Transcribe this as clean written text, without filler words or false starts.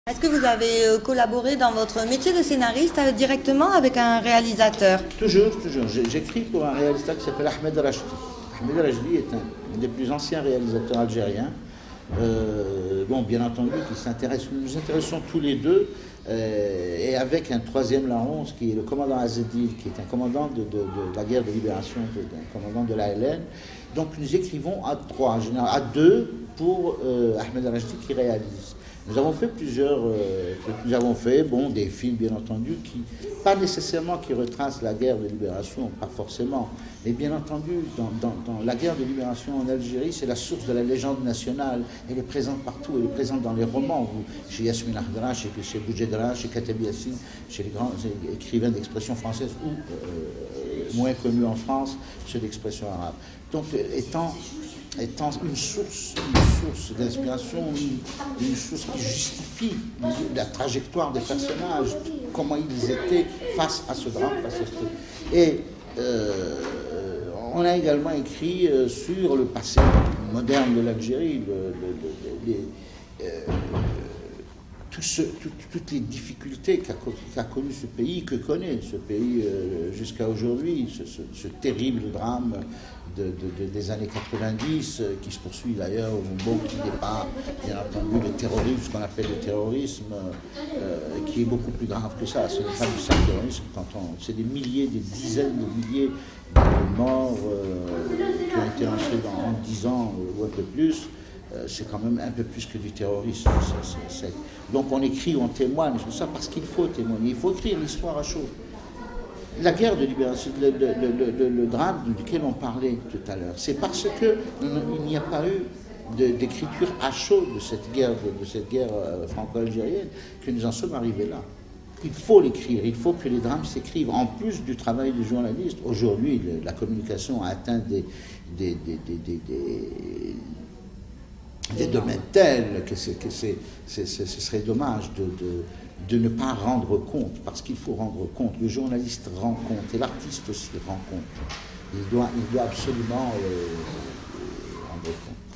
Est-ce que vous avez collaboré dans votre métier de scénariste directement avec un réalisateur? Toujours, toujours. J'écris pour un réalisateur qui s'appelle Ahmed Rachdi. Ahmed Rachdi est un des plus anciens réalisateurs algériens. Bon, bien entendu, nous nous intéressons tous les deux, et avec un troisième larron, qui est le commandant Azedil, qui est un commandant de la guerre de libération, un commandant de l'ALN. Donc nous écrivons à trois, en général à deux, pour Ahmed Rachdi qui réalise. Nous avons fait des films bien entendu, pas nécessairement qui retracent la guerre de libération, pas forcément, mais bien entendu, dans la guerre de libération en Algérie, c'est la source de la légende nationale. Elle est présente partout, elle est présente dans les romans, chez Yasmine Ardra, chez Boudjedra, chez Katabi Yassine, chez les grands écrivains d'expression française ou moins connus en France, chez l'expression arabe. Donc, étant une source d'inspiration, une source qui justifie la trajectoire des personnages, comment ils étaient face à ce drame, Et on a également écrit sur le passé moderne de l'Algérie, toutes les difficultés qu'a connu ce pays, que connaît ce pays jusqu'à aujourd'hui, ce terrible drame des années 90, qui se poursuit d'ailleurs au Mumbo, qui n'est pas, bien entendu, le terrorisme, ce qu'on appelle le terrorisme, qui est beaucoup plus grave que ça. Ce n'est pas du simple terrorisme, c'est des milliers, des dizaines de milliers de morts qui ont été enregistrés en 10 ans ou un peu plus. C'est quand même un peu plus que du terrorisme. Donc on écrit, on témoigne, tout ça, parce qu'il faut témoigner, il faut écrire l'histoire à chaud. La guerre de libération, le drame duquel on parlait tout à l'heure, c'est parce qu'il n'y a pas eu d'écriture à chaud de cette guerre franco-algérienne que nous en sommes arrivés là. Il faut l'écrire, il faut que les drames s'écrivent, en plus du travail du journaliste. Aujourd'hui, la communication a atteint des domaines tels que ce serait dommage de ne pas rendre compte, parce qu'il faut rendre compte. Le journaliste rend compte et l'artiste aussi rend compte. Il doit absolument rendre compte.